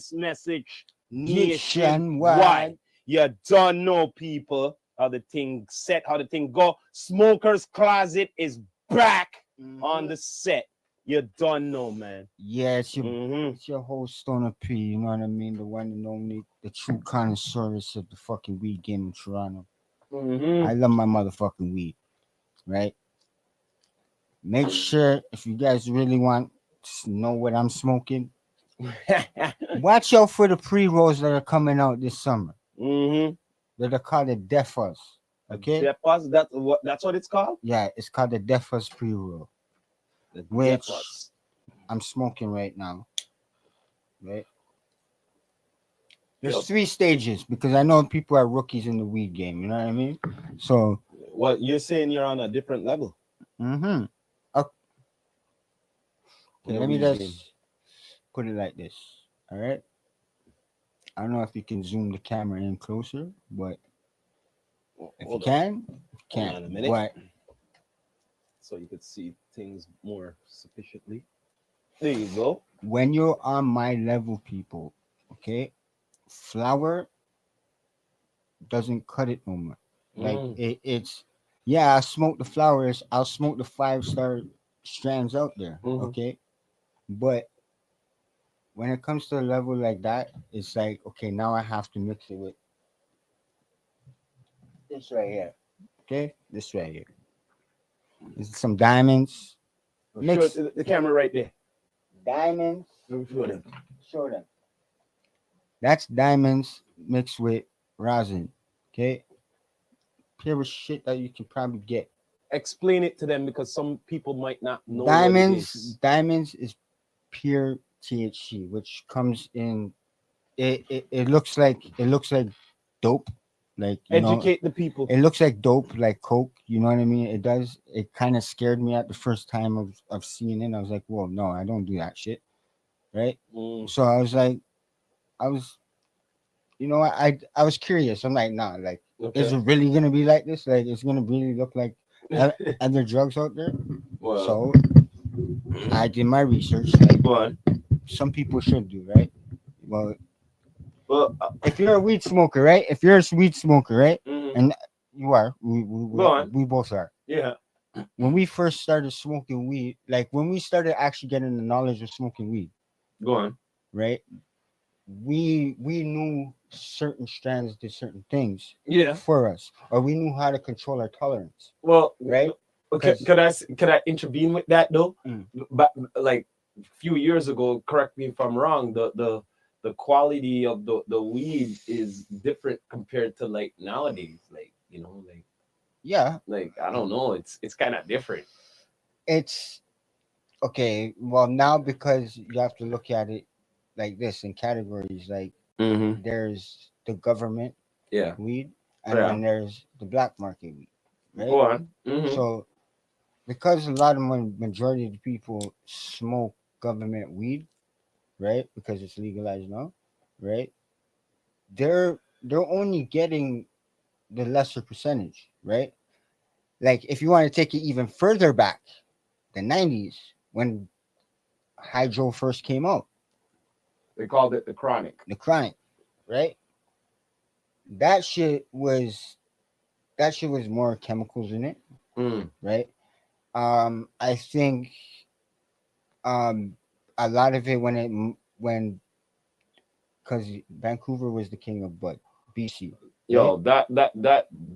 this message nationwide. nationwide. You don't know, people, how the thing set, how the thing go. Smoker's Closet is back on the set. You don't know, man. Yeah, Mm-hmm. it's your whole Stoner P, you know what I mean? The one and only, the true connoisseurs of the fucking weed game in Toronto. Mm-hmm. I love my motherfucking weed, right? Make sure if you guys really want to know what I'm smoking, watch out for the pre-rolls that are coming out this summer. Mm-hmm. That are called the Defas. Okay? Depas, that's what it's called? Yeah, it's called the Defas pre-roll, The which Depas. I'm smoking right now. Right? There's Yep. 3 stages because I know people are rookies in the weed game. You know what I mean? So, Well, you're saying you're on a different level. mm-hmm. in Okay, the let me weed game. just put it like this. All right. I don't know if you can zoom the camera in closer, but if you Hold on. can, you Hold can. on a minute. But So you could see things more sufficiently. There you go. when you're on my level, people, okay, flour doesn't cut it no more. Like Mm. it's yeah, I smoke the flowers, I'll smoke the 5-star strands out there, Mhm. okay? But when it comes to a level like that, it's like okay, now I have to mix it with this right here. Okay? This right here. This is some diamonds. Show Mix the camera right there. diamonds. Show them. Show them. That's diamonds mixed with rosin. Okay? Purest shit that you can probably get. Explain it to them because some people might not know what it Diamonds, is. diamonds is pure THC, which comes in. It looks like dope, like Educate the people. it looks like dope, like coke. You know what I mean? It does. It kind of scared me at the first time of seeing it. I was like, whoa, no, I don't do that shit, right? Mm. So I was like, I was, I was curious. I'm like, nah, like, is Okay. it really gonna be like this? Like, it's gonna really look like other drugs out there? Well, So I did my research, like go on. some people should do, right? Well, Well, if you're a weed smoker, right? If you're a weed smoker, right? mhm. And you are, Go on. we both are. Yeah. When we first started smoking weed, like when we started actually getting the knowledge of smoking weed, Go on. right? We knew certain strands did certain things Yeah. for us, or we knew how to control our tolerance, Well, right? okay. 'Cause- Could I intervene with that though? Mm. But like a few years ago, correct me if I'm wrong. The quality of the weed is different compared to like nowadays. Like Yeah, like I don't know. It's kind of different. it's okay. Well, now because you have to look at it like this in categories, like Mm-hmm. there's the government Yeah. weed, and Yeah. then there's the black market weed, right? Go on. Mm-hmm. So because a lot of majority of the people smoke government weed, right? Because it's legalized now, right? They're only getting the lesser percentage, right? Like if you want to take it even further back, the 90s when hydro first came out, They called it the chronic. the chronic, right? That shit was more chemicals in it, Mm. right? I think um a lot of it when because Vancouver was the king of bud, BC, right? Yo, that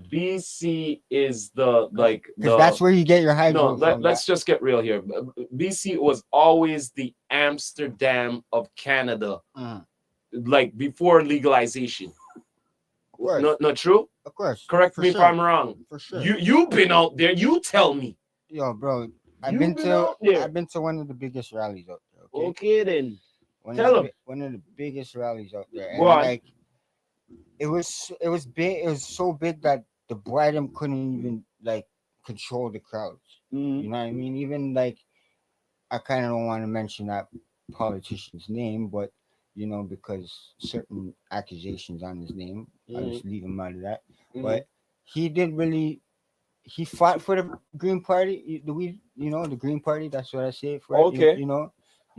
BC is the like Because the that's where you get your no. hydro from. Let's just get real here. BC was always the Amsterdam of Canada, Mhm. like before legalization. Of course, Not true. of course, Correct for me if sure, I'm wrong. for sure. You've been out there. You tell me. Yo, bro, You've been out there. I've been to one of the biggest rallies out there. Okay, Okay then. one of Tell them. one of the biggest rallies out there, Go and on. like it was big. It was so big that the Bridem couldn't even like control the crowds. You Mm. know what I mean? Even like I kind of don't want to mention that politician's name, but because certain accusations on his name, I'll Mm. just leave him out of that. Mm. But he did really. He fought for the Green Party, the Green Party. That's what I say for it. Okay.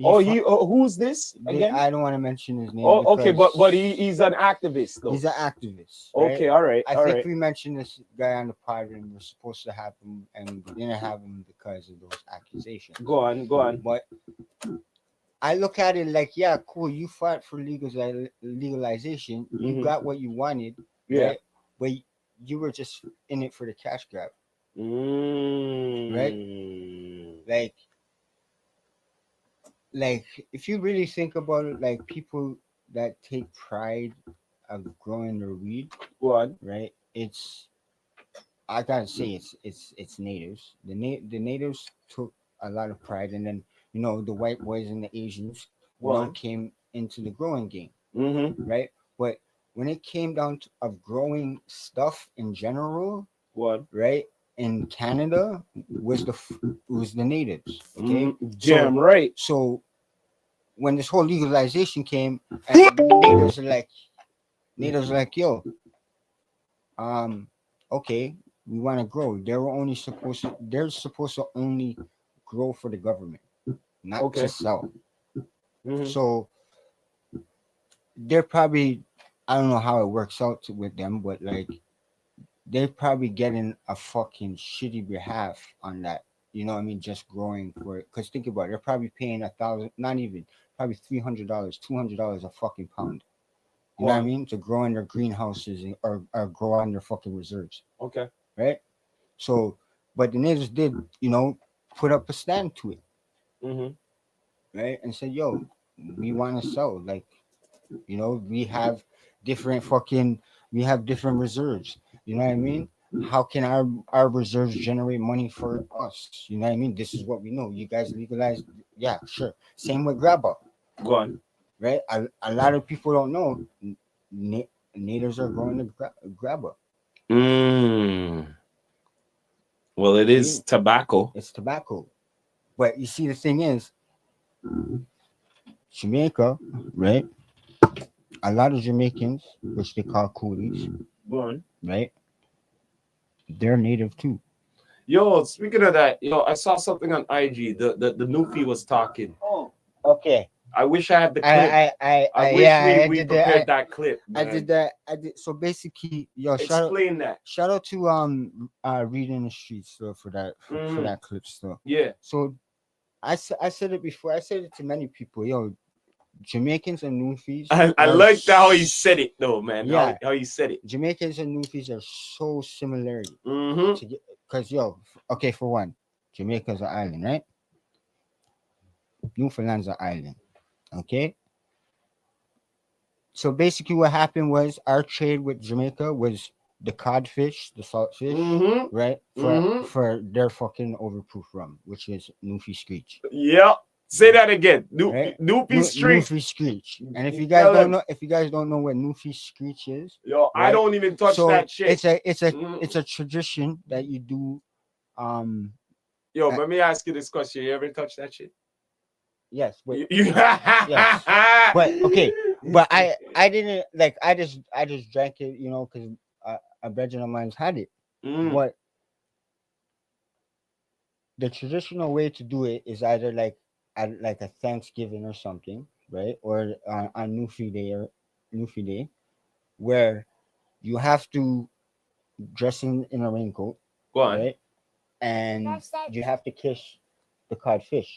Oh, who's this again? I don't want to mention his name. Oh, okay, because but he's an activist though. he's an activist. Right? Okay, all right, I all think right. we mentioned this guy on the pod, and we're supposed to have him, and we didn't have him because of those accusations. Go on, go on. But I look at it like, yeah, cool. You fought for legalization. You Mhm. got what you wanted. Yeah. Right? But you were just in it for the cash grab. Mm. Like if you really think about it, like people that take pride of growing their weed, Go on. right? I gotta say it's natives. The natives took a lot of pride, and then the white boys and the Asians, Go on. came into the growing game, Mm-hmm. right? But when it came down to of growing stuff in general, Go on. right? In Canada was the natives. Okay, Damn right. so when this whole legalization came, and natives are like, yo, okay, we want to grow. They're supposed to only grow for the government, not Okay. to sell. Mhm. So they're probably, I don't know how it works out with them, but like they're probably getting a fucking shitty behalf on that. You know what I mean? Just growing for it. Because think about it, they're probably paying $1,000, not even, probably $300, $200 a fucking pound. You know what I Wow. mean? To grow in their greenhouses or grow on their fucking reserves, Okay. right? So, but the natives did, put up a stand to it, Mm-hmm. right? And said, yo, we want to sell. Like, we have we have different reserves. You know what I mean? How can our reserves generate money for us? You know what I mean? This is what we know. You guys legalize, yeah, sure. Same with grabber, Go on. right? A lot of people don't know natives are growing the grabber. Mm. Well, it is tobacco. It's tobacco, but you see, the thing is, Jamaica, right? A lot of Jamaicans, which they call coolies, Go on. right? They're native too. Yo, speaking of that, I saw something on IG. The Nufi was talking. Oh, okay. I wish I had the clip. I wish yeah, we prepared that clip. I Man. did that. I did. So basically, Explain that. shout out to reading the streets still for that for that clip still. Yeah. So I said it before. I said it to many people. Yo, Jamaicans and Newfies. I like how he said it though, man. Yeah. How he said it. Jamaicans and Newfies are so similar. Mm-hmm. Because okay, for one, Jamaica's an island, right? Newfoundland's an island. Okay. So basically, what happened was our trade with Jamaica was the codfish, the saltfish, Mm-hmm. right? For their fucking overproof rum, which is Newfie Screech. Yeah. Say that again. Right? Newfie Street. Newfie Screech. And if you guys don't know what Newfie Screech is, yo, right? I don't even touch that shit. It's a tradition that you do. Yo, let me ask you this question: you ever touch that shit? Yes. Yes. But okay. But I didn't like. I just drank it, because a brethren of mine's had it. But the traditional way to do it is either like at like a Thanksgiving or something, right? Or on Newfie Day, where you have to dress in a raincoat, go on, right? And you have to kiss the codfish.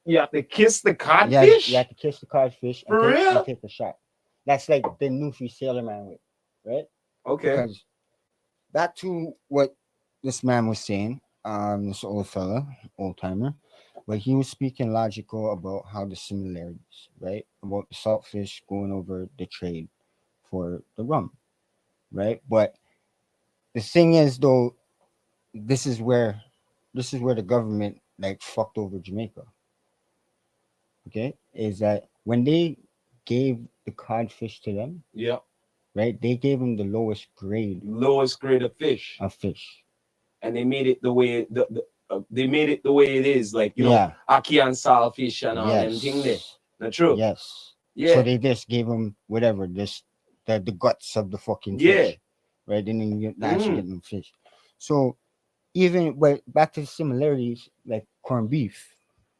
You have to kiss the codfish? Yes, you have to kiss the codfish and take a shot. That's like the Newfie Sailor Man way, right? Okay. Because back to what this man was saying, this old timer, but he was speaking logical about how the similarities, right? About the saltfish going over the trade for the rum, right? But the thing is, though, this is where the government like fucked over Jamaica. Okay, is that when they gave the codfish to them? Yeah. Right, they gave them the lowest grade of fish. And they made it the way they made it the way it is, like ackee and saltfish and all them things there. Not true. Yes. Yeah. So they just gave them whatever, the guts of the fucking fish. Right. They didn't actually get them fish. So even but back to the similarities, like corned beef.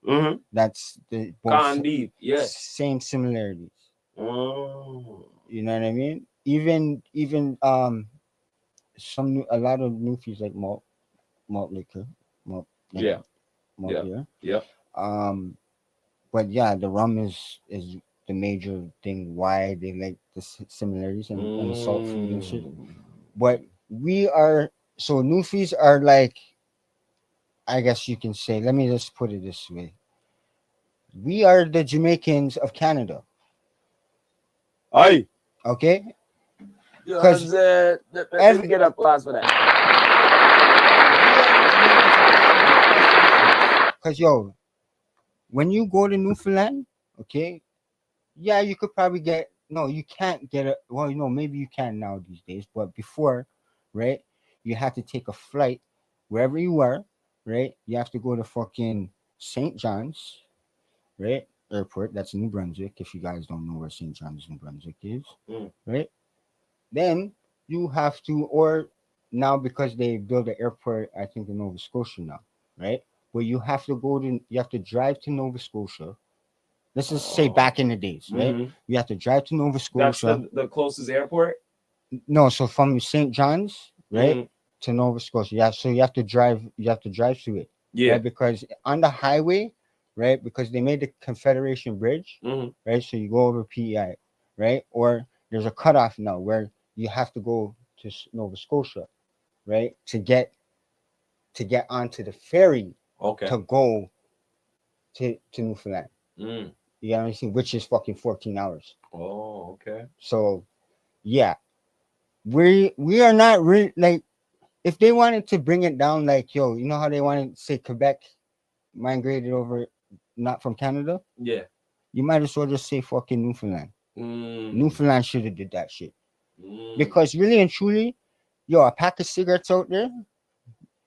Mm-hmm. That's the both Candy. Yes. same similarities. Oh. You know what I mean? Even a lot of movies like malt liquor, malt Yeah. malt Yeah. beer. Yeah. Um, but yeah, the rum is the major thing why they like the similarities and the salt food and shit. But we are so Newfies are like, I guess you can say. Let me just put it this way: we are the Jamaicans of Canada. Aye. Okay, Because because let me get applause for that. because yo, when you go to Newfoundland, okay, yeah, you could probably get no, you can't get a well, maybe you can now these days, but before, right, you had to take a flight wherever you are, right? You have to go to fucking St. John's, right? Airport. That's New Brunswick. If you guys don't know where St. John's, New Brunswick is, Mm. right? Then you have to, or now because they build an airport, I think in Nova Scotia now, right? Where you have to drive to Nova Scotia. Let's just say back in the days, right? Mhm. You have to drive to Nova That's Scotia. the closest airport. No, so from St. John's, right, Mhm. to Nova Scotia. Yeah, so you have to drive. You have to drive through it, Yeah. right? Because on the highway, right, because they made the Confederation Bridge, Mhm. right? So you go over PEI, right? Or there's a cutoff now where you have to go to Nova Scotia, right, to get onto the ferry Okay. to go to Newfoundland. Mm. You know what I'm saying? Which is fucking 14 hours. Oh, okay. So yeah, we are not really like if they wanted to bring it down, like yo, you know how they wanted to say Quebec migrated over, not from Canada. Yeah. You might as well just say fucking Newfoundland. Mm. Newfoundland should have did that shit Mm. because really and truly, yo, a pack of cigarettes out there,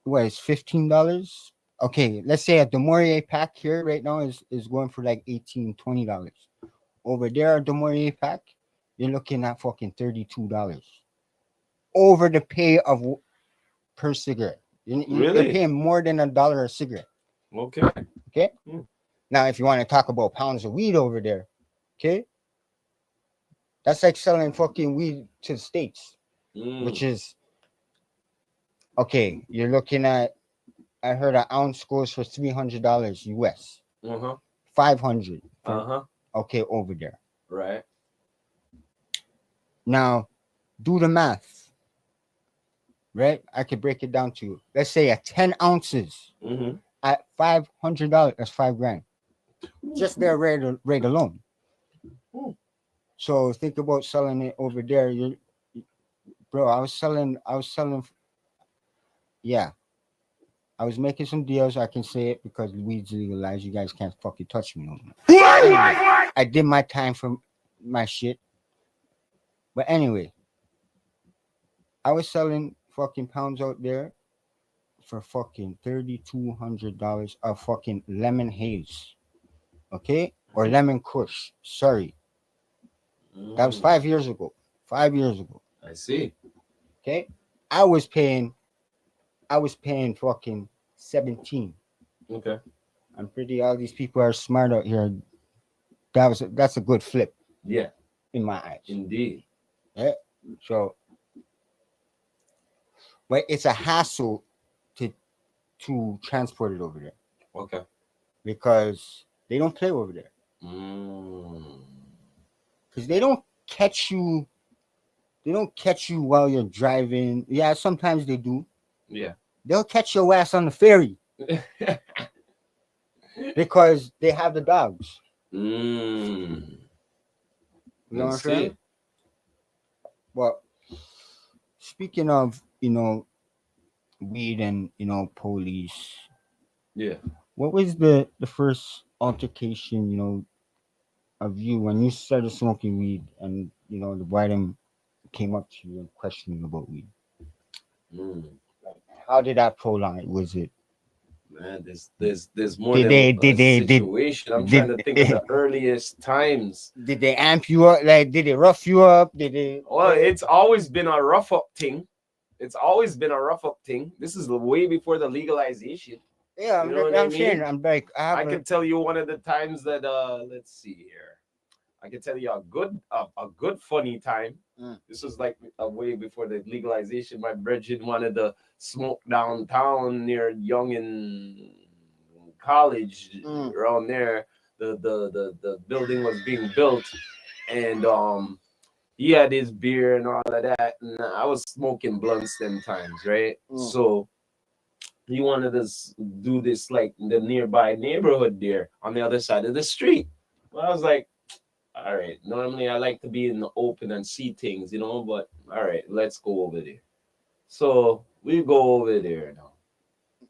what is $15? Okay, let's say a Demorier pack here right now is going for like $18-$20. Over there, a Demorier pack, you're looking at fucking $32 over the pay of per cigarette. They're Really? paying more than $1 a cigarette. Okay. Okay. Mm. Now, if you want to talk about pounds of weed over there, okay, that's like selling fucking weed to the States, which Mm. is okay. You're looking at. I heard an ounce goes for $300 US, Uh-huh. 500 for Uh-huh. okay over there. Right. Now, do the math, right? I could break it down to let's say at 10 ounces Mm-hmm. at $500. That's $5 grand. Just their rate alone. Mm. So think about selling it over there. Bro, I was selling. Yeah, I was making some deals. I can say it because weed's legalized. You guys can't fucking touch me no more. Anyway, I did my time for my shit. But anyway, I was selling fucking pounds out there for fucking $3,200 of fucking lemon haze. Okay? Or lemon kush. Sorry. That was Mm. 5 years ago. 5 years ago. I see. Okay? I was paying fucking 17. Okay. I'm pretty all these people are smart out here. That's a good flip Yeah. in my eyes. Indeed. Yeah. So but it's a hassle to transport it over there Okay. because they don't play over there. Mm. Because they don't catch you while you're driving. Yeah, sometimes they do. Yeah. They'll catch your ass on the ferry because they have the dogs. Mm. You know I what I'm see. saying? Well, speaking of, weed and, police, Yeah. what was the first altercation, of you when you started smoking weed and, the white them came up to you and questioned you about weed? Mm. How did that prolong it? Was it Man, there's more did than they a did they did situation. I'm did trying to think of the earliest times. did they amp you up? Like, did they rough you up? Did they? Well, it's always been a rough up thing. It's always been a rough up thing. This is way before the legalization. Yeah, You know what I I'm saying, mean? I'm like, I can tell you one of the times that let's see here. I can tell you a good funny time. Mm. This was like a way before the legalization. My brethren wanted to smoke downtown near Young and College Mm. around there. The building was being built, and he had his beer and all of that, and I was smoking blunts them times, right? Mm. So he wanted to do this like in the nearby neighborhood there on the other side of the street. Well, I was like, all right, normally I like to be in the open and see things, but all right, let's go over there. So we go over there now.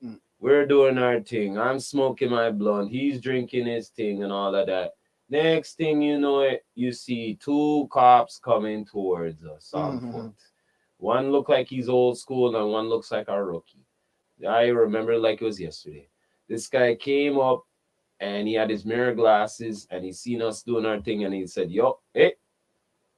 Mm. We're doing our thing. I'm smoking my blunt. He's drinking his thing and all of that. Next thing you know it, you see two cops coming towards us on Mm. foot. One look like he's old school and one looks like a rookie. I remember like it was yesterday. This guy came up and he had his mirror glasses and he seen us doing our thing and he said, "Yo, hey,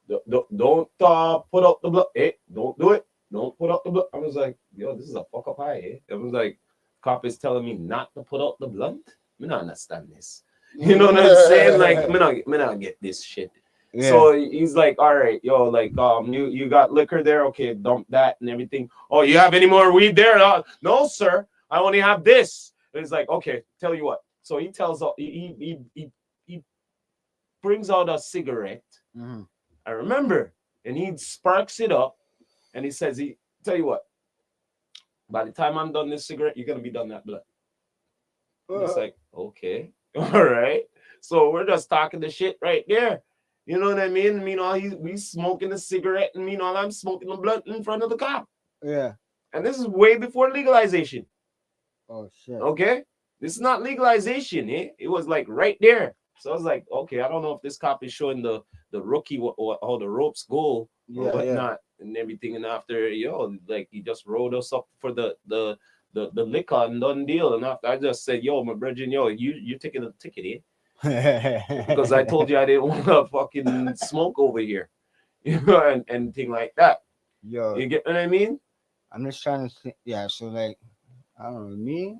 don't put up the blood. Hey, don't do it. Don't put up the blood." I was like, "Yo, this is a fuck up high." Eh? I was like, cop is telling me not to put up the blunt. Me not understand this. You know what I'm saying? Like, me not get this shit. Yeah. So he's like, all right, yo, like, you got liquor there? Okay, dump that and everything. Oh, you have any more weed there? No, sir. I only have this. And he's like, okay, tell you what. So he tells, he brings out a cigarette. Mm-hmm. I remember, and he sparks it up, and he says, he tell you what. By the time I'm done this cigarette, you're gonna be done that blood. And it's like, okay, all right. So we're just talking the shit right there. You know what I mean? Meanwhile, we smoking a cigarette, and meanwhile, I'm smoking a blunt in front of the cop. Yeah. And this is way before legalization. Oh shit. Okay, this is not legalization. Eh? It was like right there. So I was like, okay, I don't know if this cop is showing the rookie how the ropes go or Yeah, whatnot and everything. And after, like he just rolled us up for the liquor and done deal. And after I just said, yo, my brethren, yo, you taking a ticket, eh? yeah. Because I told you I didn't want to fucking smoke over here, and thing like that. Yo, You get what I mean? I'm just trying to think. Yeah, so like, I don't know, me.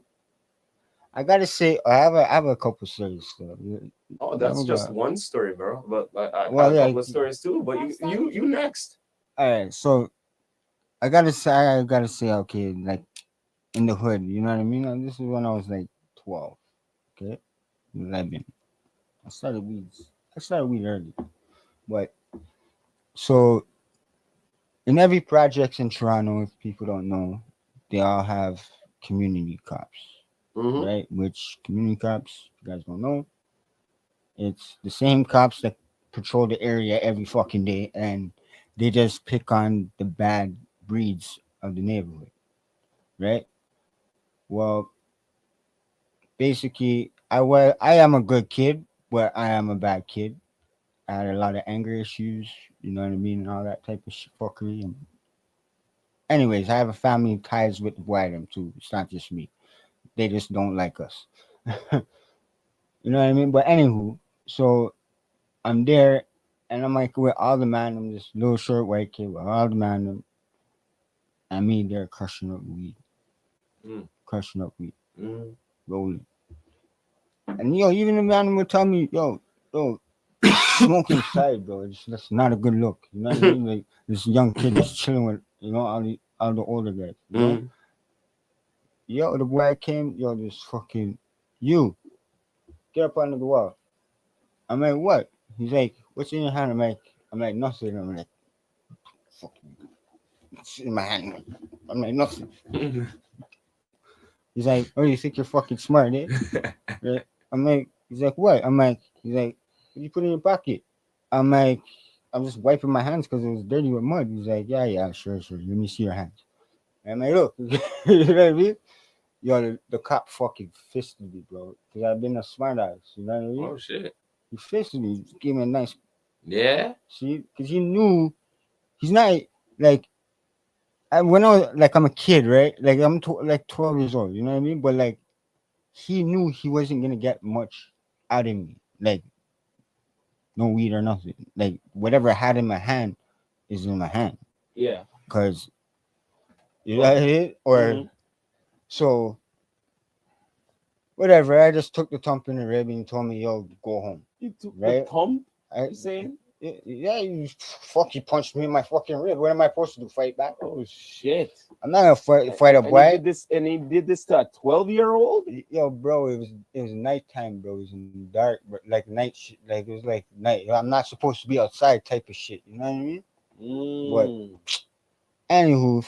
I gotta say, I have a couple stories. So, Oh, yeah, that's just one story, bro. But I got well, a yeah. couple of stories too. But you next. All right, so I gotta say, okay, like in the hood, you know what I mean? Like, this is when I was like 12, okay, 11. I started weed. I started weed early, but so in every projects in Toronto, if people don't know, they all have community cops, Mm-hmm. right? Which community cops, if you guys don't know, it's the same cops that patrol the area every fucking day, and they just pick on the bad breeds of the neighborhood, right? Well, basically, I am a good kid, but I am a bad kid. I had a lot of anger issues, you know what I mean, and all that type of fuckery. And anyways, I have a family ties with the Whitem too. It's not just me. They just don't like us. You know what I mean? But anywho, so I'm there, and I'm like with all the man. I'm this little short white kid with all the man. I mean, they're Mm. crushing up weed, Mm. rolling. And yo, even the man would tell me, yo, smoke inside, bro. That's not a good look. You know what I mean? Like this young kid is chilling with, all the older guys. You know? Mm. Yo, the boy came, yo, this fucking you get up under the wall. I'm like, what? He's like, what's in your hand? I'm like, nothing. I'm like, fucking, what's in my hand? I'm like, nothing. He's like, oh, you think you're fucking smart, eh? Right? He's like, what? He's like, what you put in your pocket? I'm like, I'm just wiping my hands because it was dirty with mud. He's like, yeah, sure. Let me see your hands. And I'm like, look, you know what I mean? Yo, the cop fucking fisted me, bro. Because I've been a smart ass, you know what I mean? Oh shit. He fisted me, just gave me a nice, Yeah. see? Because he knew he's not, like, when I was, like, I'm a kid, right? Like, I'm like 12 years old, you know what I mean? But, like, he knew he wasn't going to get much out of me. Like, no weed or nothing. Like, whatever I had in my hand is in my hand. Yeah. Because, you know Well, what I mean? Or, mhm. so, Whatever. I just took the thump in the rib and he told me, "Yo, go home." You took the Right? thump, I, you saying? yeah, you fucking punched me in my fucking rib. What am I supposed to do? Fight back? Oh shit. I'm not gonna fight a And he boy. did this and he did this to a 12-year-old? Yo, bro, it was nighttime, bro. It was in dark, bro. Like night shit. Like it was like night. I'm not supposed to be outside, type of shit. You know what I mean? But Mm. anywho,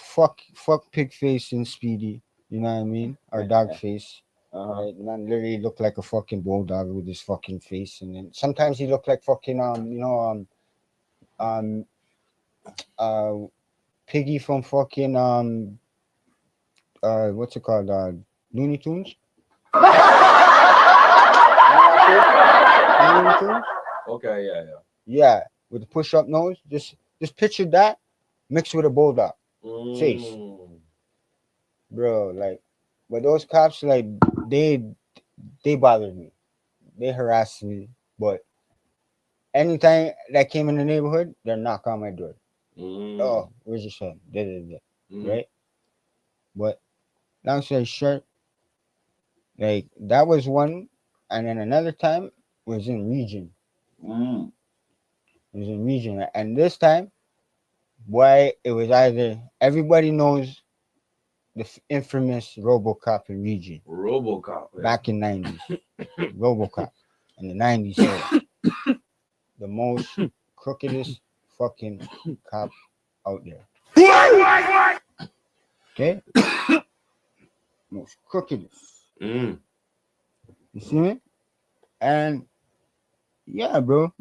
fuck pig face and Speedy. You know what I mean? Or dog face. Uh-huh. Right? Man literally looked like a fucking bulldog with his fucking face, and then sometimes he looked like fucking um uh Piggy from fucking what's it called, Looney Tunes. Looney Tunes. Okay, yeah, Yeah, with the push up nose. Just picture that mixed with a bulldog yeah. face, Mm. bro. Like, but those cops, like, they they bothered me. They harassed me. But anytime that came in the neighborhood, they're knock on my door. Mm. Oh, where's your son? Da, da, da. Mm. Right? But long story short, like that was one, and then another time was in region. Mm. It was in region, and this time, why it was either everybody knows the infamous RoboCop in region Robocop, yeah. back in '90s. RoboCop in the '90s era, the most crookedest fucking cop out there. Okay, most crookedest. Mm. You see me? And yeah, bro,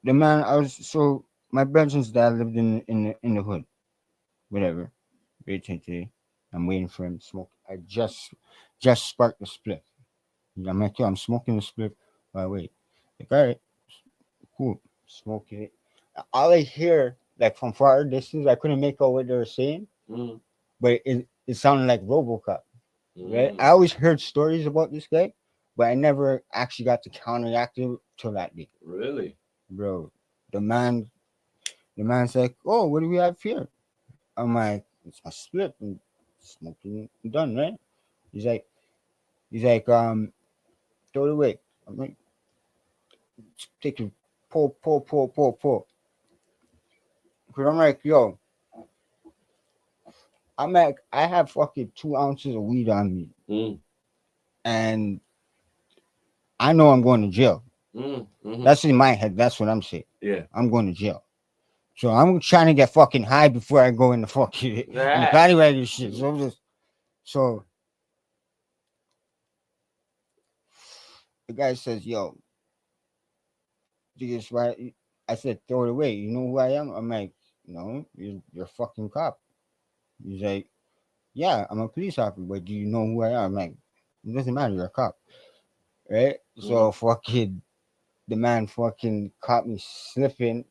the man I was so my brother's dad lived in the hood, whatever. Waiting today. I'm waiting for him to smoke. I just sparked the split. I'm like, yo, I'm smoking the split. Why wait? Like, all right, cool. Smoking it. All I hear, like from far distance, I couldn't make out what they were saying, Mm. but it sounded like RoboCop, right? I Mm. always heard stories about this guy, but I never actually got to counteract it till that day, Really? bro. The man, the man's like, oh, what do we have here? I'm like, it's my split and smoking done, right? He's like, throw it away. I'm like, take it, pull. Cause I'm like, yo, I have fucking 2 ounces of weed on me, Mm. and I know I'm going to jail. Mm. Mm-hmm. That's in my head. That's what I'm saying. Yeah. I'm going to jail. So I'm trying to get fucking high before I go in the fucking in the Ah. paddy wagon shit. So the guy says, yo, this right. I said, throw it away. You know who I am? I'm like, no, you're a fucking cop. He's like, yeah, I'm a police officer, but do you know who I am? I'm like, it doesn't matter, you're a cop. Right? Mm. So fucking the man fucking caught me slipping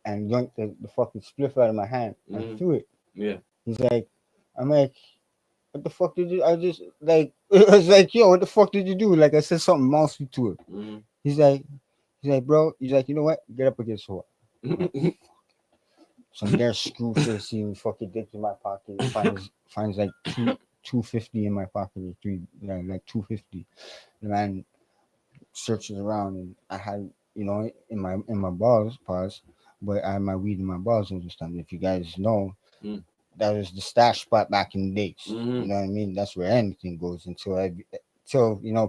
and yanked the fucking spliff out of my hand and Mm. threw it. Yeah. He's like, I'm like, what the fuck did you? I just like, it was like, yo, what the fuck did you do? Like I said something mousy to him. Mm. He's like, bro. He's like, you know what? Get up against the wall. I'm like, some there screw face even fucking dick in my pocket. Finds like 250 in my pocket or three, yeah, like 250. The man searches around and I had, in my balls, pause, but I had my weed in my balls all this time. If you guys know, Mm. that was the stash spot back in the days. You Mm-hmm. know what I mean? That's where anything goes until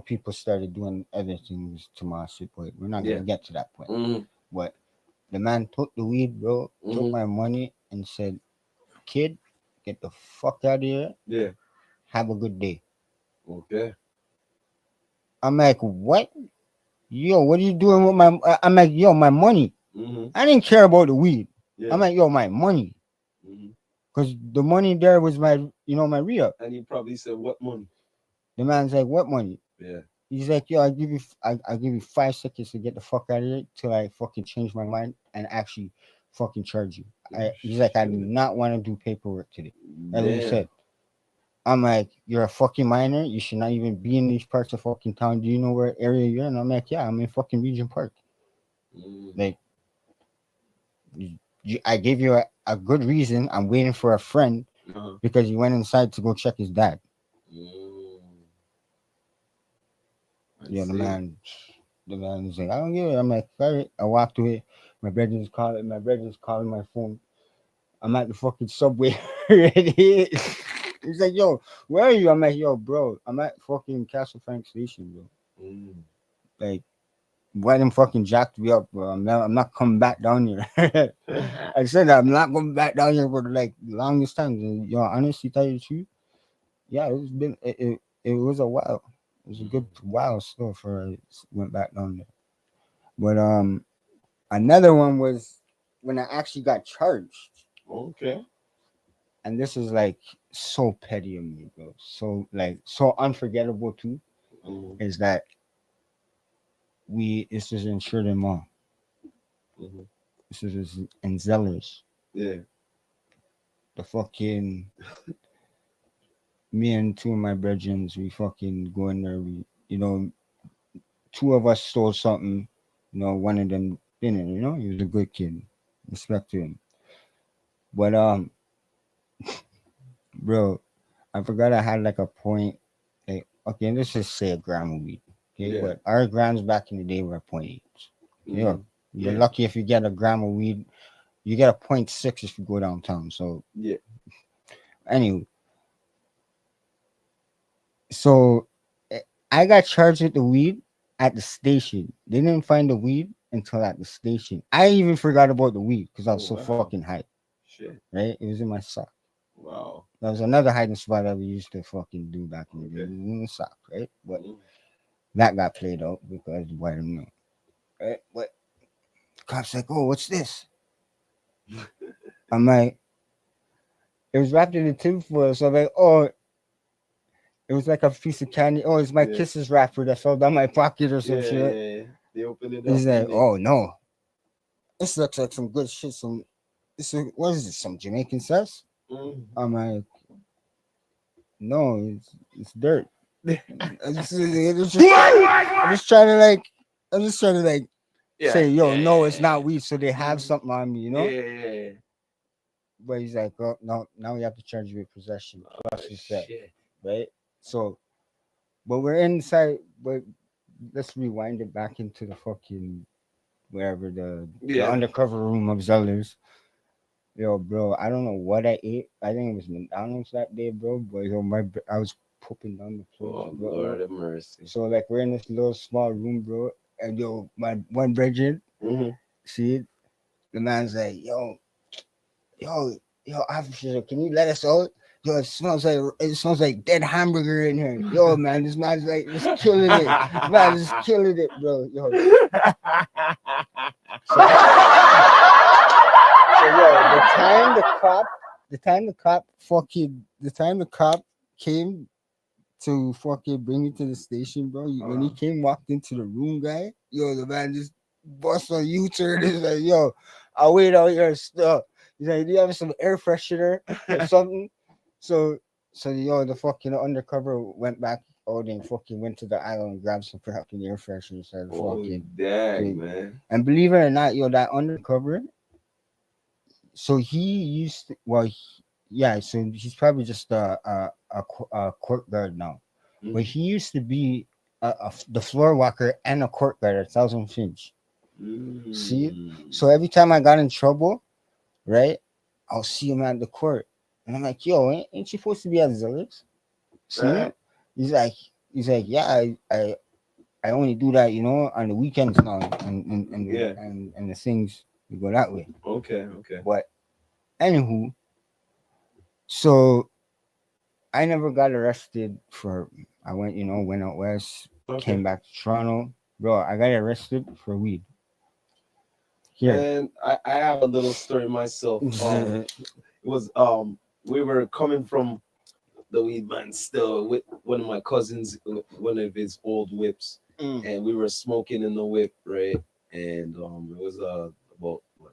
people started doing other things to my shit. But we're not Yeah. gonna get to that point. Mm-hmm. But the man took the weed, bro, took Mm-hmm. my money and said, "Kid, get the fuck out of here. Yeah. Have a good day." Okay. I'm like, "What? Yo, what are you doing with my?" I'm like, "Yo, my money." Mm-hmm. I didn't care about the weed. Yeah. I'm like, "Yo, my money," Mm-hmm. because the money there was my, my re-up. And you probably said what money? The man's like, "What money?" Yeah. He's like, "Yo, I give you 5 seconds to get the fuck out of here till I fucking change my mind and actually fucking charge you." He's like, "I do Shit. not want to do paperwork today." That's what he Damn. said. I'm like, "You're a fucking minor. You should not even be in these parts of fucking town. Do you know where area you're in?" I'm like, "Yeah, I'm in fucking Regent Park." Mm. Like, I gave you a good reason. I'm waiting for a friend Uh-huh. because he went inside to go check his dad. Mm. I Yeah, see. the man is like, I don't get it. I'm like, all right. I walked away. My brother's calling my phone. I'm at the fucking subway already. He's like, yo, where are you? I'm like, yo, bro, I'm at fucking Castle Frank Station, bro. Mm. Like, why them fucking jacked me up, bro? I'm not coming back down here. I said that I'm not going back down here for like the longest time. And, yo, honestly, tell you the truth, yeah, it was a while. It was a good Mhm. while still for I went back down there. But another one was when I actually got charged, Okay. and this is like so petty of me, bro. So like so unforgettable too. Mhm. Is that this is in Sheridan Mall. Mhm. This is in Zellers. Yeah. The fucking me and two of my brethren, we fucking go in there. Two of us stole something. One of them didn't. He was a good kid. Respect to him. But bro, I forgot I had like a point. Like, okay, let's just say a gram of weed. Okay, Yeah. but our grams back in the day were point 0.8. Yeah, Mhm. you're Yeah. lucky if you get a gram of weed. You get a point 0.6 if you go downtown. So Yeah. anyway, so eh, I got charged with the weed at the station. They didn't find the weed until at the station. I even forgot about the weed because I was Oh so wow. fucking high. Shit. Right, it was in my sock. Wow. That was another hiding spot that we used to fucking do back in the day. It Okay. was in the sock, right? But Mm. that got played out because why don't know? Right? But the cops like, oh, what's this? I'm like, it was wrapped in a tinfoil. So I'm like, oh, it was like a piece of candy. Oh, it's my Yeah. kisses wrapper that fell down my pocket or some Yeah. shit. Yeah. They opened it He's up, like, didn't they? oh no, this looks like some good shit. What is this? Some Jamaican sauce? Mm. I'm like, no, it's dirt. I'm just trying to like, I'm just trying to like Yeah. say, yo, Yeah. no, it's Yeah. not weed. So they have Mhm. something on me. Yeah. Yeah. But he's like, oh no, now we have to charge you with possession Oh plus with theft, shit. right? So, but we're inside. But let's rewind it back into the fucking wherever the Yeah. undercover room of Zellers. Yo, bro, I don't know what I ate. I think it was McDonald's that day, bro. But yo, I was pooping down the floor. Oh Bro, yo. Lord have mercy. So like we're in this little small room, bro, and yo, my one brethren, Mm-hmm. see it? The man's like, yo, officer, can you let us out? Yo, it smells like dead hamburger in here. Yo, man, this man's like just killing it. Man, just killing it, bro. Yo, so so yo, the time the cop came to fucking bring me to the station, bro. When he came, walked into the room, guy, yo, the man just bust a U-turn. He's like, yo, I'll wait out here still. He's like, do you have some air freshener or something? So, yo, the fucking undercover went back out and fucking went to the aisle and grabbed some fucking air freshener. Started Oh fucking, dang, dude. man. And believe it or not, yo, that undercover. So he used, yeah. So he's probably just a court guard now, but Mm-hmm. he used to be the floor walker and a court guard at Thousand Finch. See, Mm. so every time I got in trouble, right, I'll see him at the court, and I'm like, yo, ain't you supposed to be at Zillix? See, Uh-huh. he's like, yeah, I only do that, on the weekends now, Yeah. and the things we go that way. Okay. Okay. But anywho, so I never got arrested for. I went out west, Okay. came back to Toronto, bro. I got arrested for weed here. Man, I have a little story myself. It was we were coming from the weed man still with one of my cousins, one of his old whips, Mm, and we were smoking in the whip, right? And it was about what,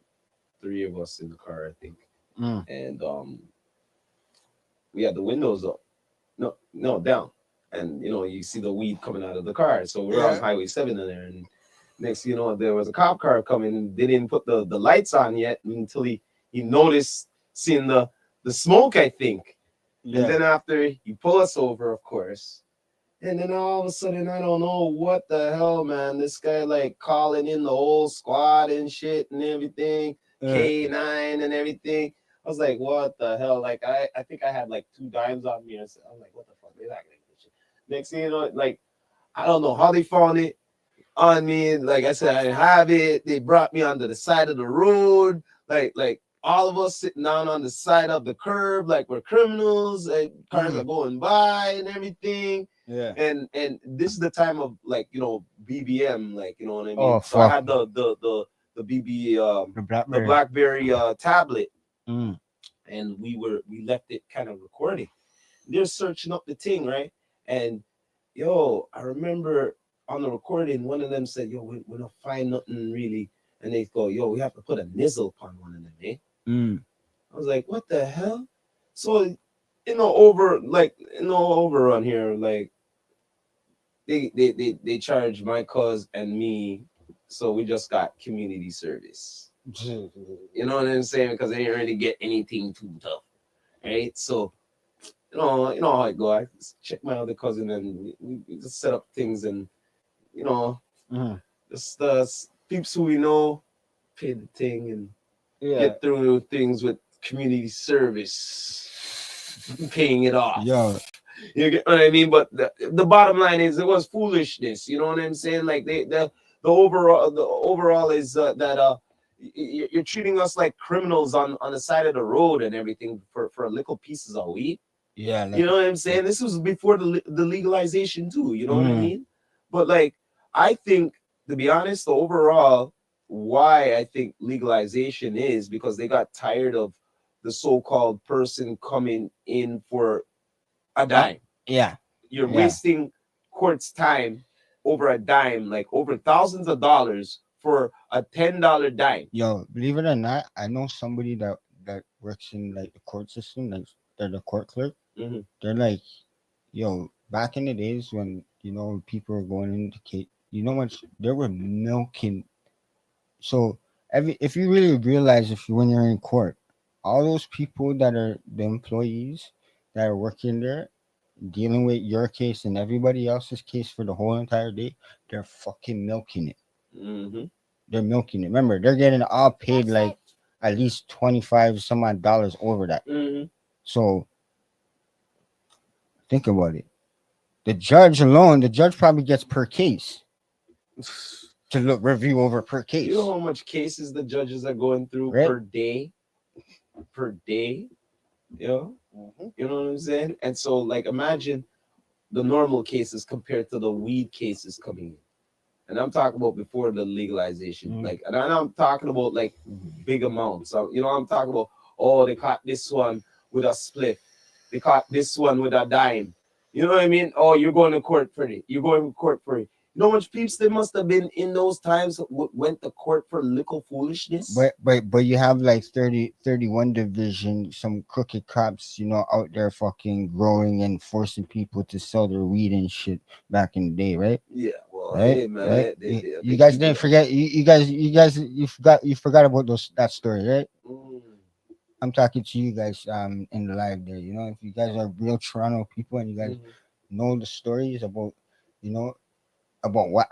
three of us in the car, I think, mm, and we had the windows up, no down, and you see the weed coming out of the car. So we're on yeah. Highway 7 in there, and next you know there was a cop car coming. They didn't put the lights on yet until he noticed seeing the smoke, I think. And Yeah. then after he pull us over, of course, And then all of a sudden, I don't know what the hell, man. This guy like calling in the whole squad and shit and everything, Uh, K9 and everything. I was like, what the hell? Like, I think I had like 2 dimes on me. So I'm like, what the fuck? They're not gonna get shit. Next thing you know, like, I don't know how they found it on me. Like I said, I didn't have it. They brought me onto the side of the road. Like all of us sitting down on the side of the curb, like we're criminals. Like cars are mm, going by and everything. yeah. And this is the time of like BBM, like you know what I Oh mean. So I fuck. had the BB The the Blackberry. BlackBerry tablet, Mm. and we left it kind of recording. They're searching up the thing, right? And yo, I remember on the recording, one of them said, "Yo, we don't find nothing really," and they go, "Yo, we have to put a nizzle upon one of them." Eh? Mm. I was like, "What the hell?" So, overrun here, like they charge my cuz and me, so we just got community service. You know what I'm saying? Because they didn't really get anything too tough, right? So you know how it go. I just check my other cousin and we just set up things and you know Mm. just peeps who we know pay the thing and Yeah. get through things with community service, paying it off. Yo. You get what I mean? But the bottom line is it was foolishness. You know what I'm saying? Like the overall is that you're treating us like criminals on the side of the road and everything for little pieces of weed. Yeah. You Like. know what I'm saying? This was before the legalization too. You know what I Mm. mean? But like, I think to be honest, the overall why I think legalization is because they got tired of the so-called person coming in for a Uh, dime. yeah. You're Yeah. wasting court's time over a dime, like over thousands of dollars for a $10 dime. Yo. Believe it or not, I know somebody that works in like the court system. Like they're the court clerk. Mm-hmm. They're like, yo. Back in the days when people were going into case, what they were milking. So if you really realize when you're in court, all those people that are the employees that are working there dealing with your case and everybody else's case for the whole entire day, they're fucking milking it. Mm-hmm. They're milking it. Remember, they're getting all paid like at least 25 some odd dollars over that. Mm-hmm. So think about it. The judge probably gets per case to look review over per You know case, how much cases the judges are going through right? per day? Per day? You know? Mhm. You know what I'm saying? And so, like, imagine the normal cases compared to the weed cases coming in. And I'm talking about before the legalization. Mhm. Like, and I'm talking about like big amounts. So, I'm talking about, oh, they caught this one with a spliff. They caught this one with a dime. You know what I mean? Oh, you're going to court for it. You're going to court for it. You know how much peeps there must have been in those times went to court for little foolishness? But you have like 31 division, some crooked cops, out there fucking growing and forcing people to sell their weed and shit back in the day, right? Yeah, well, Right, hey man, right. they You guys keep it didn't up. forget. You guys, you forgot about that story, right? Mm, I'm talking to you guys in the live there. If you guys are real Toronto people and you guys mhm. know the stories you know, about what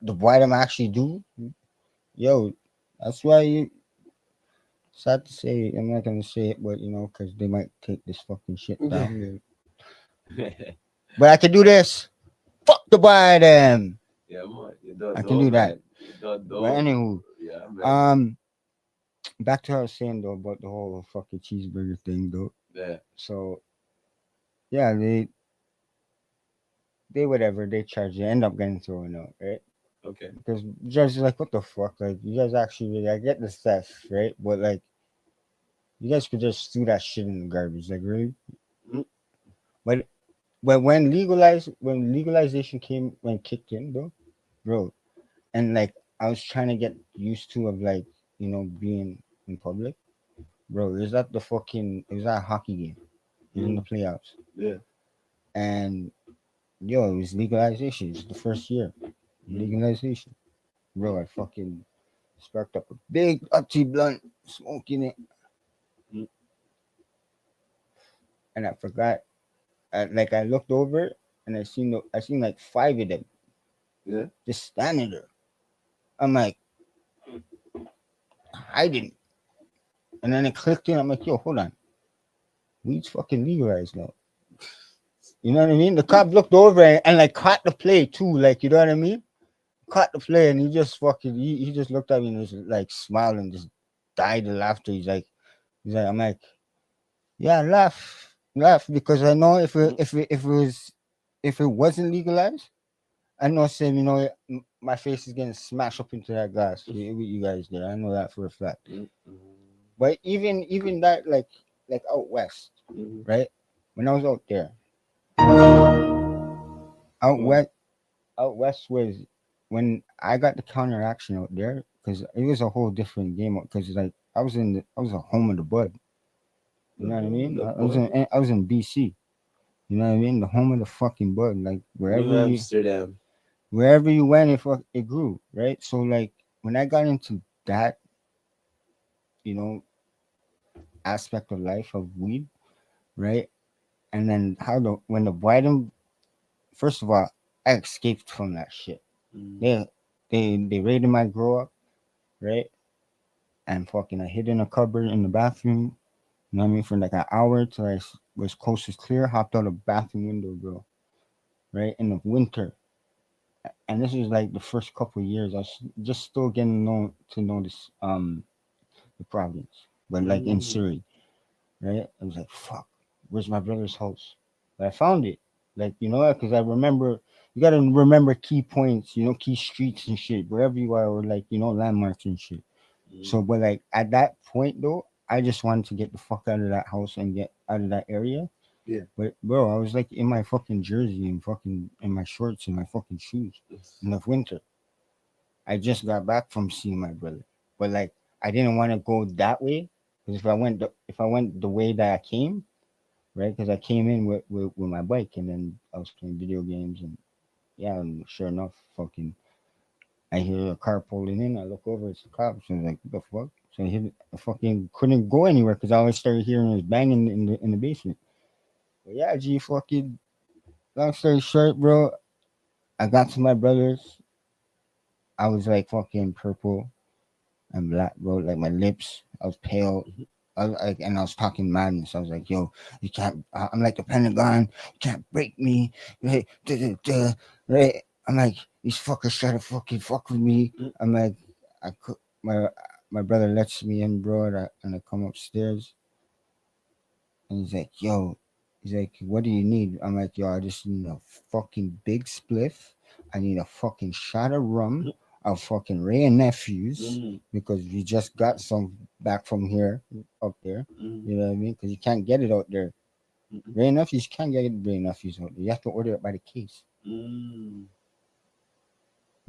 the white them actually do, yo, that's why you. Sad to say, I'm not gonna say it, but because they might take this fucking shit down. But I can do this. Fuck the Biden. Yeah, man, you don't I can know, do that. man. You don't But know. anywho, Yeah, man. um, back to what I was saying though about the whole fucking cheeseburger thing though. Yeah. So yeah, they whatever they charge, you end up getting thrown out, right? Okay. Because the judge is like, what the fuck? Like, you guys actually really, I get the theft, right? But like, you guys could just threw that shit in the garbage, like really. Mm, But when legalization came when kicked in, bro, and like I was trying to get used to of like being in public, bro. It was that hockey game. It was in the mm, playoffs, yeah. and yo, it was legalization. It's the first year Mm, legalization, bro. I fucking sparked up a big Utty blunt, smoking it, mm, and I forgot. Like I looked over, and I seen like five of them Yeah. just standing there. I'm like hiding, and then it clicked in. I'm like, yo, hold on, weed's fucking legalized now. You know what I mean? The cop looked over and like caught the play too. Like, you know what I mean? Caught the play, and he just fucking he just looked at me and was like smiling, just died of laughter. I'm like, yeah, laugh because I know if it wasn't legalized, I know Sam, you know, my face is getting smashed up into that glass with you guys there. I know that for a fact. But even that like out west, right? When I was out there, out Well, west, out west was when I got the counteraction out there because it was a whole different game. Because like I was a home of the bud. You know what I mean? I was in BC. You know what I mean? The home of the fucking bud. Like New Amsterdam. wherever you went, it grew, right? So like when I got into that, you know, aspect of life of weed, right? And then how the when the Biden, first of all, I escaped from that shit. They they raided my grow up, right? And fucking I hid in a cupboard in the bathroom. You know what I mean? For like an hour till was coast was clear. Hopped out the bathroom window, bro. Right in the winter, and this was like the first couple of years. I was just still getting to know this the province, but like in Surrey, right? I was like, fuck, where's my brother's house? But I found it, like you know, because I remember. You gotta remember key points, you know, key streets and shit, wherever you are, or like you know landmarks and shit. So, but like at that point though, I just wanted to get the fuck out of that house and get out of that area. Yeah. But bro, I was like in my fucking jersey and fucking in my shorts and my fucking shoes in the winter. I just got back from seeing my brother, but like I didn't want to go that way because if I went the way that I came, right? Because I came in with my bike and then I was playing video games and yeah, and sure enough, fucking I hear a car pulling in. I look over, it's the cops. I was like, what the fuck? So I fucking couldn't go anywhere because I always started hearing this banging in the basement. But yeah, G fucking long story short, bro. I got to my brother's. I was like fucking purple and black, bro. Like my lips, I was pale. I was like, and I was talking madness. I was like, "Yo, you can't." I'm like the Pentagon. You can't break me, right? Duh, duh, duh, right? I'm like these fuckers try to fucking fuck with me. I'm like, I could, my brother lets me in, bro, and I come upstairs, and he's like, "Yo," he's like, "What do you need?" I'm like, "Yo, I just need a fucking big spliff. I need a fucking shot of rum, of fucking Ray and Nephews, because we just got some back from here, up there. You know what I mean? Because you can't get it out there. Ray and Nephews, you can't get Ray and Nephews out there. You have to order it by the case.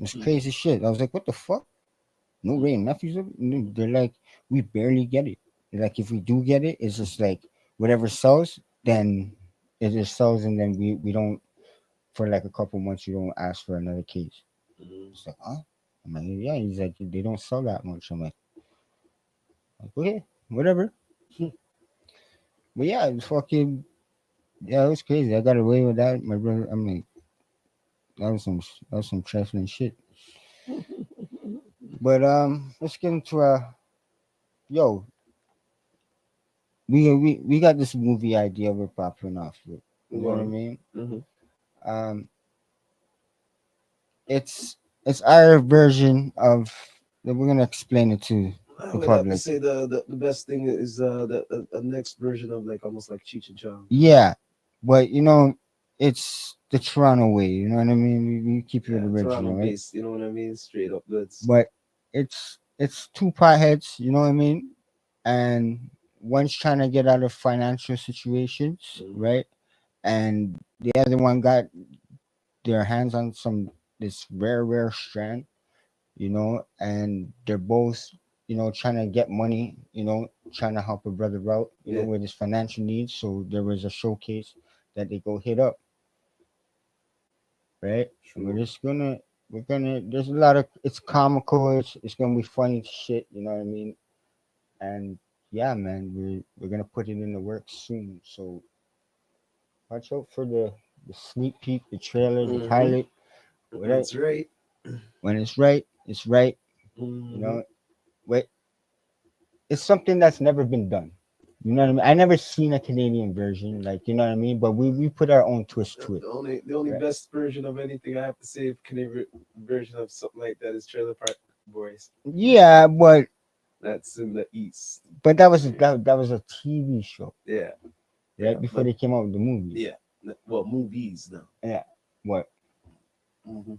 It's crazy shit. I was like, what the fuck? No Ray and Nephews? They're like, we barely get it. They're like, if we do get it, it's just like whatever sells, then it just sells, and then we don't, for like a couple months, you don't ask for another case. It's like, huh? I'm like, yeah. He's like, they don't sell that much. I'm like, okay, whatever. But yeah, it was fucking, yeah, it was crazy. I got away with that. My brother, I'm like, that was some trifling shit. But let's get into yo, we got this movie idea we're popping off with. You know what I mean? Um, it's it's our version of that. We're gonna explain it to I'm the gonna have to public. say the best thing is the next version of like almost like Cheech and Chong. Yeah, but you know, it's the Toronto way. You know what I mean? We keep it Yeah, Toronto original, right? based. You know what I mean? Straight up goods. But it's two potheads. You know what I mean? And one's trying to get out of financial situations, right? And the other one got their hands on this rare strand, you know, and they're both, you know, trying to get money, you know, trying to help a brother out, you know, Yeah, with his financial needs. So there was a showcase that they go hit up, right? And true. we're gonna there's a lot of it's comical, it's gonna be funny shit, you know what I mean? And yeah, man, we're gonna put it in the works soon. So watch out for the sneak peek, the trailer, the Mm-hmm. pilot. Whatever. That's right. When it's right, it's right. You Mm-hmm. know, wait, it's something that's never been done. You know what I mean? I never seen a Canadian version, like you know what I mean. But we put our own twist to it, The only right? best version of anything I have to say, Canadian version of something like that is Trailer Park Boys. Yeah, That's in the east. but that was a TV show, Yeah, yeah, right? Before but they came out with the movies. yeah, well, movies now. Yeah. What? Hmm.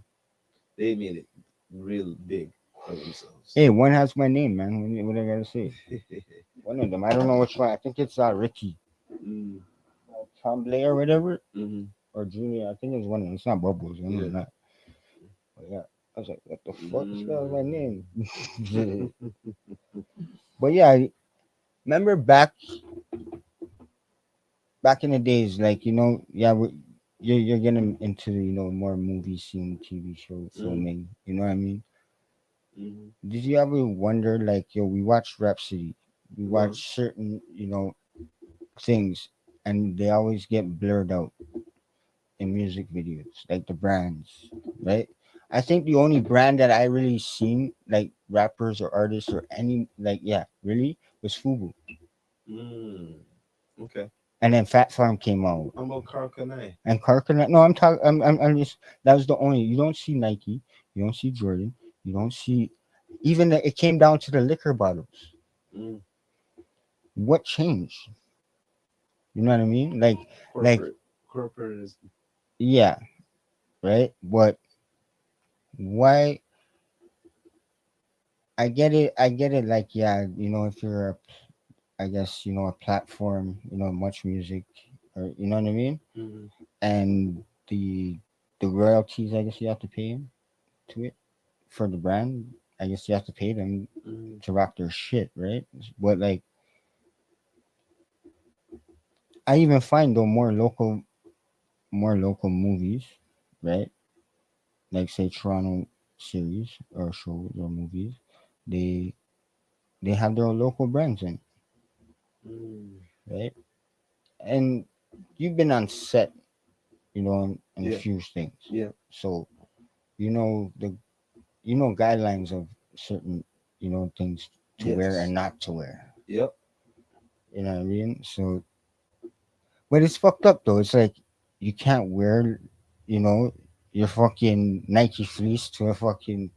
They made it real big for themselves. Hey, one has my name, man. What I gotta say? One of them. I don't know which one. I think it's Ricky Mm, Tremblay or whatever, mm-hmm. or Junior. I think it's one of them. It's not Bubbles. I know Yeah. it's not. But yeah, I was like, what the fuck? This guy has my Mm. name. But yeah, remember back in the days, like yeah, you're getting into more movie scene, TV show Mm, filming. You know what I mean? mm-hmm. Did you ever wonder, like, we watch Rhapsody, we Go watch certain things, and they always get blurred out in music videos, like the brands, right? I think the only brand that I really seen, like rappers or artists or any, like, yeah, really was Fubu. Mm. Okay. And then Fat Farm came out. How about Karkanai? And Carcanet, no, I'm talking, I'm just, that was the only, you don't see Nike, you don't see Jordan, you don't see, it came down to the liquor bottles. Mm. What changed? You know what I mean? Like, Corporate. Corporate is. yeah, right? But why? I get it. Like, yeah, if you're I guess, a platform, much music, or you know what I mean, Mm-hmm. and the the royalties, I guess you have to pay them to it for the brand. I guess you have to pay them Mm-hmm. to rock their shit, right? But like, I even find though more local movies, right? Like say Toronto series or shows or movies, they they have their local brands in, Mm. right? And you've been on set, in a Yeah. few things, Yeah. so you know the guidelines of certain things to wear Yes. and not to wear. Yep. You know what I mean? So, but it's fucked up though. It's like you can't wear, you know, your fucking Nike fleece to a fucking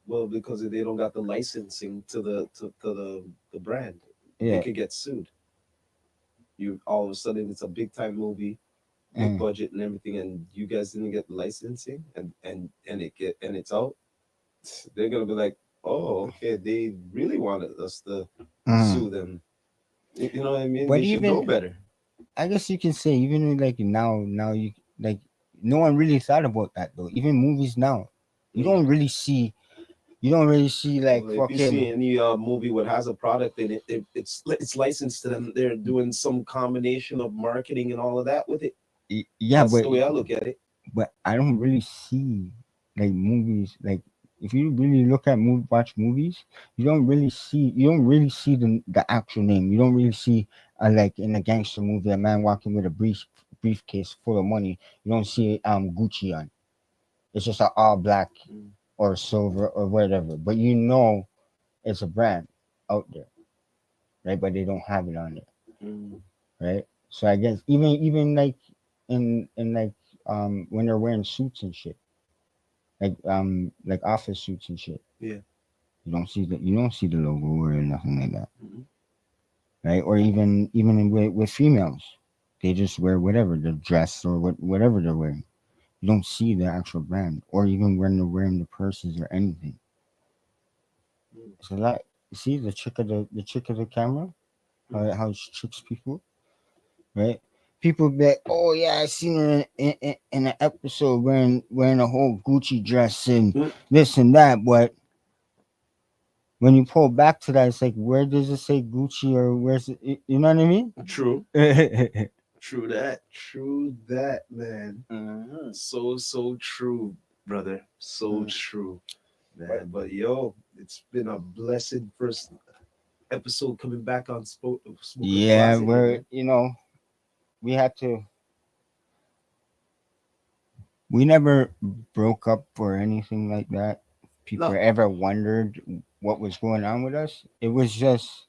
Well, because they don't got the licensing to the brand, they yeah. could get sued. You all of a sudden it's a big time movie, big Mm, budget and everything, and you guys didn't get licensing, and it's out. They're gonna be like, oh, okay, they really wanted us to mm. sue them. You know what I mean? But They should know even better. I guess you can say even like now you like no one really thought about that though. Even movies now, you Mm. don't really see you don't really see like Well, if you fucking see any movie what has a product in it, it's licensed to them. They're doing some combination of marketing and all of that with it. yeah, That's the way I look at it. but I don't really see like movies like if you really look at watch movies, you don't really see the actual name. You don't really see like in a gangster movie a man walking with a briefcase full of money. You don't see Gucci on. It's just a all black Mm, or silver or whatever. But it's a brand out there, right? But they don't have it on there, mm, right? So I guess even like in like when they're wearing suits and shit like office suits and shit. yeah. You don't see the logo or nothing like that, Mm, right? Or even with females, they just wear whatever the dress or whatever they're wearing. You don't see the actual brand, or even when they're wearing the purses or anything. mm, It's a lot. You see the trick of the camera, mm, how it tricks people, right? People be like, "Oh yeah, I seen her in an episode wearing a whole Gucci dress and mm. this and that," but when you pull back to that, it's like, where does it say Gucci or where's it? You know what I mean? True. True that. True that, man. Mhm. So true, brother. So Mm. true, But man. But yo, it's been a blessed first episode coming back on Smoker yeah, Closet here, man. we had to we never broke up or anything like that. People No. ever wondered what was going on with us. It was just,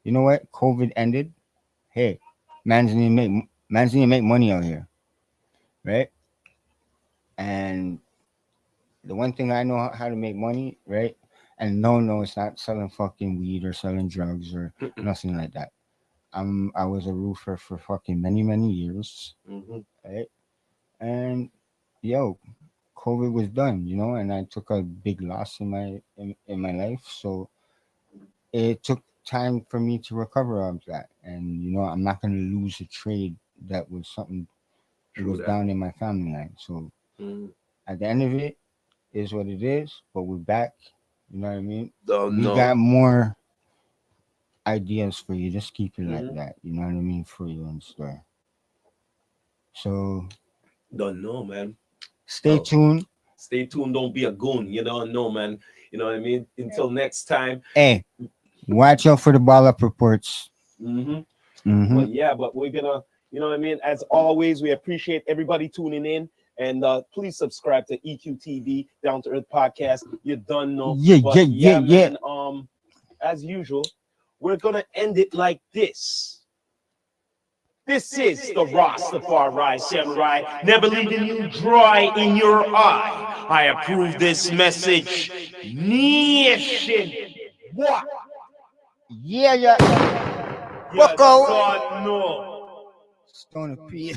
you know what? COVID ended. Hey, man's need to make money out here, right? And the one thing I know how to make money, right? And no, it's not selling fucking weed or selling drugs or Mm-mm. nothing like that. I was a roofer for fucking many years, Mhm. right? And yo, COVID was done, and I took a big loss in my life. So it took time for me to recover of that. And I'm not gonna lose a trade that was something that True was that. down in my family line. So Mhm. at the end of it is what it is, but we're back. You know what I mean? Don't We know. got more ideas for you. Just keep it like Mhm. that. You know what I mean? For you and stuff. So Don't know, man. stay Well, tuned. stay tuned. Don't be a goon. You don't know, man. You know what I mean? Until next time. Hey, watch out for the ball up reports. Hmm. Mm-hmm. But yeah, but we're gonna, you know what I mean? As always, we appreciate everybody tuning in. And please subscribe to EQTV Down to Earth Podcast. You done know. Yeah, yeah, But yeah, yeah, yeah. man. As usual, we're gonna end it like this. This is the Rastafari Samurai, never leaving you dry in your eye. I approve this message. Nation. What? Yeah, yeah. You Bucko. don't know. Stone of P.